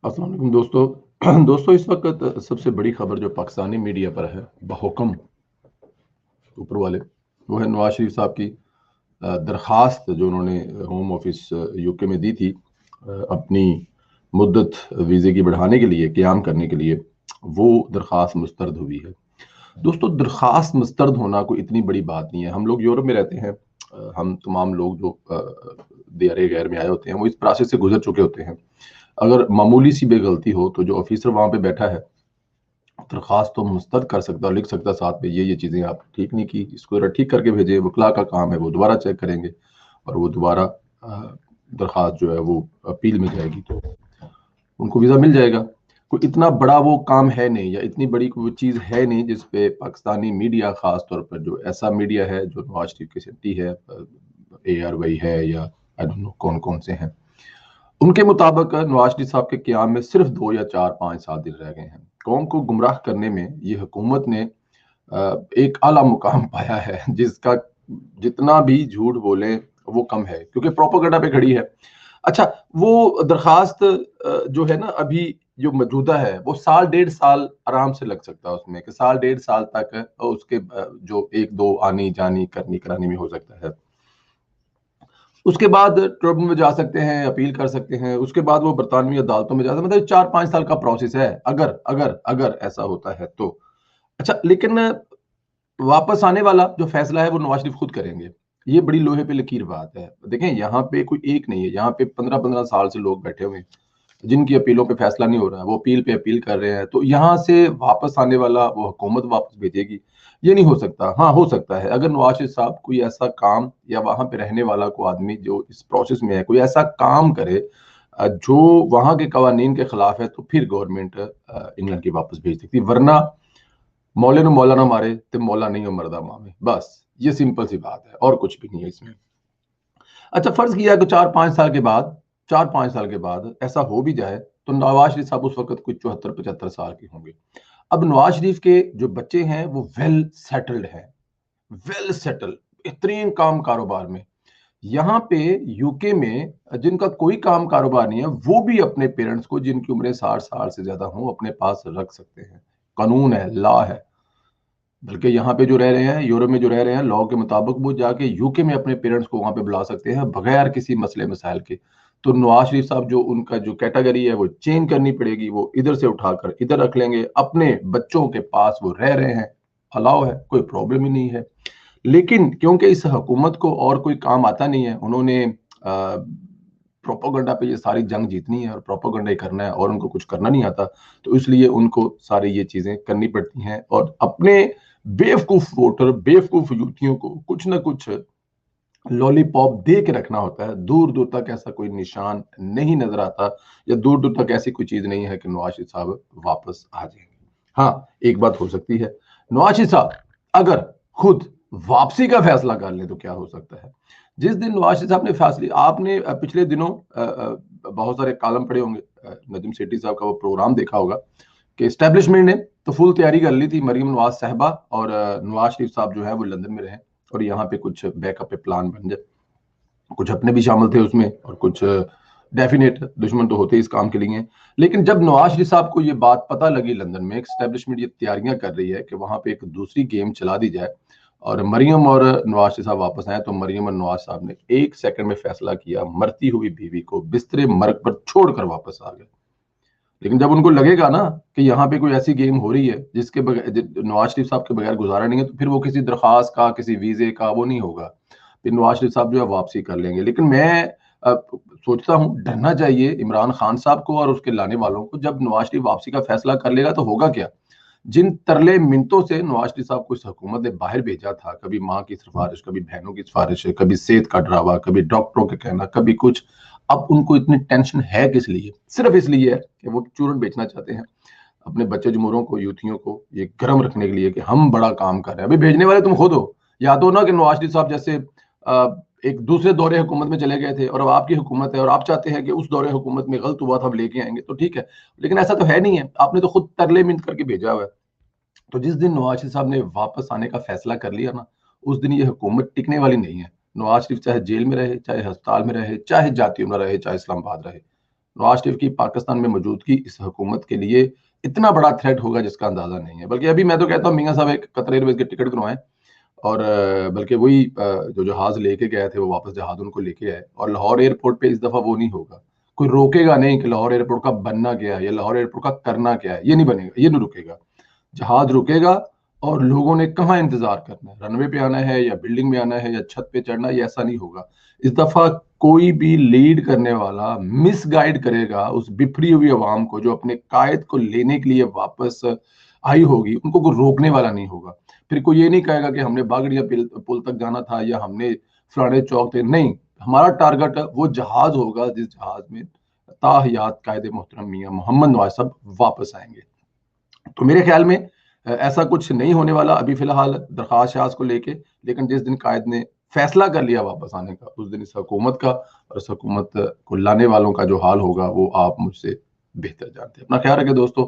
अस्सलाम वालेकुम दोस्तों। दोस्तों, इस वक्त सबसे बड़ी खबर जो पाकिस्तानी मीडिया पर है बहुकम ऊपर वाले, वो है नवाज शरीफ साहब की दरखास्त जो उन्होंने होम ऑफिस यूके में दी थी अपनी मुद्दत वीज़े की बढ़ाने के लिए, क़याम करने के लिए। वो दरखास्त मुस्तरद हुई है। दोस्तों, दरखास्त मुस्तरद होना कोई इतनी बड़ी बात नहीं है। हम लोग यूरोप में रहते हैं। हम तमाम लोग जो दियारे गैर में आए होते हैं वो इस प्रोसेस से गुजर चुके होते हैं। अगर मामूली सी भी गलती हो तो जो ऑफिसर वहां पे बैठा है दरखास्त तो मुस्तरद कर सकता, लिख सकता साथ में ये चीजें आप ठीक नहीं की, इसको जरा ठीक करके भेजे। वकला का काम है, वो दोबारा चेक करेंगे और वो दोबारा दरखास्त जो है वो अपील में जाएगी तो उनको वीजा मिल जाएगा। कोई इतना बड़ा वो काम है नहीं, या इतनी बड़ी कोई चीज है नहीं जिसपे पाकिस्तानी मीडिया, खास तौर पर जो ऐसा मीडिया है जो नवाज शरीफ की सिटी है, ARY है, या आई डोंट नो कौन कौन से हैं, उनके मुताबिक नवाज शरीफ साहब के क्याम में सिर्फ 2 या 4 5 7 दिन रह गए हैं। कौम को गुमराह करने में ये हुकूमत ने एक आला मुकाम पाया है, जिसका जितना भी झूठ बोले वो कम है, क्योंकि प्रोपेगेंडा पे खड़ी है। अच्छा, वो दरखास्त जो है ना, अभी जो मौजूदा है वो साल 1.5 साल आराम से लग सकता है उसमें, कि साल 1.5 साल तक उसके जो एक दो आनी जानी करनी करानी में हो सकता है। उसके बाद ट्रिब्यूनल में जा सकते हैं, अपील कर सकते हैं, उसके बाद वो बरतानवी अदालतों में जा सकते हैं। मतलब 4 5 साल का प्रोसेस है, अगर अगर अगर ऐसा होता है तो। अच्छा, लेकिन वापस आने वाला जो फैसला है वो नवाज शरीफ खुद करेंगे। ये बड़ी लोहे पे लकीर बात है। देखें, यहाँ पे कोई एक नहीं है, यहाँ पे 15 15 साल से लोग बैठे हुए हैं जिनकी अपीलों पे फैसला नहीं हो रहा है। वो अपील पे अपील कर रहे हैं, तो यहाँ से वापस आने वाला वो हुकूमत वापस भेजेगी, ये नहीं हो सकता। हाँ, हो सकता है अगर नवाज शरीफ साहब कोई ऐसा काम, या वहां पे रहने वाला कोई आदमी जो इस प्रोसेस में है कोई ऐसा काम करे जो वहां के कवानीन के खिलाफ है, तो फिर गवर्नमेंट इंग्लैंड की वापस भेज सकती है। वरना मौले ने मौला ना मारे तो मौला नहीं हो मरदा मामे, बस ये सिंपल सी बात है और कुछ भी नहीं है इसमें। अच्छा, फर्ज किया कि 4 5 साल के बाद ऐसा हो भी जाए, तो नवाज शरीफ साहब उस वक्त कुछ 74 75 साल के होंगे। अब नवाज शरीफ के जो बच्चे हैं वो वेल सेटल्ड हैं, वेल सेटल्ड, बेहतरीन काम कारोबार में। यहाँ पे यूके में जिनका कोई काम कारोबार नहीं है, वो भी अपने पेरेंट्स को, जिनकी उम्रें 60 साल से ज्यादा हों, अपने पास रख सकते हैं। कानून है, लॉ है। बल्कि यहाँ पे जो रह रहे हैं, यूरोप में जो रह रहे हैं, लॉ के मुताबिक वो जाके यूके में अपने पेरेंट्स को वहां पे बुला सकते हैं बगैर किसी मसले मसाइल के। तो नवाज शरीफ साहब जो उनका जो कैटेगरी है वो चेंज करनी पड़ेगी, वो इधर से उठाकर इधर रख लेंगे, अपने बच्चों के पास वो रह रहे हैं, अलाउ है, कोई प्रॉब्लम ही नहीं है। लेकिन क्योंकि इस हुकूमत को और कोई काम आता नहीं है, उन्होंने प्रोपोगंडा पे ये सारी जंग जीतनी है और प्रोपोगंडा ही करना है, और उनको कुछ करना नहीं आता, तो इसलिए उनको सारी ये चीजें करनी पड़ती हैं, और अपने बेवकूफ वोटर, बेवकूफ युवतियों को कुछ ना कुछ लॉलीपॉप दे के रखना होता है। दूर दूर तक ऐसा कोई निशान नहीं नजर आता, या दूर दूर तक ऐसी कोई चीज नहीं है कि नवाज शरीफ साहब वापस आ जाएंगे। हाँ, एक बात हो सकती है, नवाज शरीफ साहब अगर खुद वापसी का फैसला कर ले तो क्या हो सकता है। जिस दिन नवाज शरीफ साहब ने फैसले, आपने पिछले दिनों बहुत सारे कॉलम पढ़े होंगे, नदीम सेठी साहब का वो प्रोग्राम देखा होगा कि एस्टेब्लिशमेंट ने तो फुल तैयारी कर ली थी, मरीम नवाज साहबा और नवाज शरीफ साहब जो है वो लंदन में रहे और यहाँ पे कुछ बैकअप पे प्लान बन जाए। कुछ अपने भी शामिल थे उसमें, और कुछ डेफिनेट दुश्मन तो होते इस काम के लिए। लेकिन जब नवाज शरीफ साहब को ये बात पता लगी, लंदन में एस्टेब्लिशमेंट ये तैयारियां कर रही है कि वहां पे एक दूसरी गेम चला दी जाए और मरियम और नवाज शरीफ साहब वापस आए, तो मरियम और नवाज साहब ने 1 सेकंड में फैसला किया, मरती हुई बीवी को बिस्तरे मर्ग पर छोड़कर वापस आ गए। लेकिन जब उनको लगेगा ना कि यहाँ पे कोई ऐसी गेम हो रही है जिसके बगैर, नवाज शरीफ साहब के बगैर गुजारा नहीं है, तो फिर वो किसी दरखास्त का, किसी वीजे का वो नहीं होगा। फिर नवाज शरीफ साहब जो है वापसी कर लेंगे। लेकिन मैं सोचता हूँ डरना चाहिए इमरान खान साहब को और उसके लाने वालों को। जब नवाज शरीफ वापसी का फैसला कर लेगा तो होगा क्या। जिन तरले मिनटों से नवाज शरीफ साहब को इस हुकूमत ने बाहर भेजा था, कभी माँ की सिफारिश, कभी बहनों की सिफारिश, कभी सेहत का डरावा, कभी डॉक्टरों के कहना, कभी कुछ, अब उनको इतनी टेंशन है किस लिए। सिर्फ इसलिए है कि वो चूरन बेचना चाहते हैं अपने बच्चे जमूरों को, यूथियों को ये गर्म रखने के लिए कि हम बड़ा काम कर रहे हैं। अभी भेजने वाले तुम खुद हो। याद हो ना कि नवाज शरीफ साहब जैसे एक दूसरे दौरे हुकूमत में चले गए थे, और अब आपकी हुकूमत है और आप चाहते हैं कि उस दौरे हुकूमत में गलत हुआ था अब लेके आएंगे, तो ठीक है। लेकिन ऐसा तो है नहीं है, आपने तो खुद तरले मिन्त करके भेजा हुआ है। तो जिस दिन नवाज शरीफ साहब ने वापस आने का फैसला कर लिया ना, उस दिन ये हुकूमत टिकने वाली नहीं है। नवाज शरीफ चाहे जेल में रहे, चाहे अस्पताल में रहे, चाहे जातियों में रहे, चाहे इस्लामाबाद रहे, नवाज शरीफ की पाकिस्तान में मौजूदगी इस हुकूमत के लिए इतना बड़ा थ्रेट होगा जिसका अंदाजा नहीं है। बल्कि अभी मैं तो कहता हूँ मियां साहब एक कतर एयरवेज के टिकट करवाएं और बल्कि वही जो जहाज लेके गए थे वो वापस जहाज उनको लेके आए, और लाहौर एयरपोर्ट पे इस दफा वो नहीं होगा। कोई रोकेगा नहीं कि लाहौर एयरपोर्ट का बनना क्या है या लाहौर एयरपोर्ट का करना क्या है, ये नहीं बनेगा, ये नहीं रुकेगा। जहाज रुकेगा और लोगों ने कहाँ इंतजार करना है, रनवे पे आना है या बिल्डिंग में आना है या छत पे चढ़ना है, ये ऐसा नहीं होगा। इस दफा कोई भी लीड करने वाला मिस गाइड करेगा उस बिखरी हुई आवाम को जो अपने कायद को लेने के लिए वापस आई होगी, उनको कोई रोकने वाला नहीं होगा। फिर कोई ये नहीं कहेगा कि हमने बागड़िया पुल तक जाना था या हमने फलाने चौक थे, नहीं, हमारा टारगेट वो जहाज होगा जिस जहाज में ताहयात कायदे मोहतरम मियां मोहम्मद नवाज साहब वापस आएंगे। तो मेरे ख्याल में ऐसा कुछ नहीं होने वाला अभी फिलहाल दरखास्त शाज को लेके, लेकिन जिस दिन कायद ने फैसला कर लिया वापस आने का, उस दिन इस हुकूमत का और इस हुकूमत को लाने वालों का जो हाल होगा वो आप मुझसे बेहतर जानते हैं। अपना ख्याल रखें दोस्तों।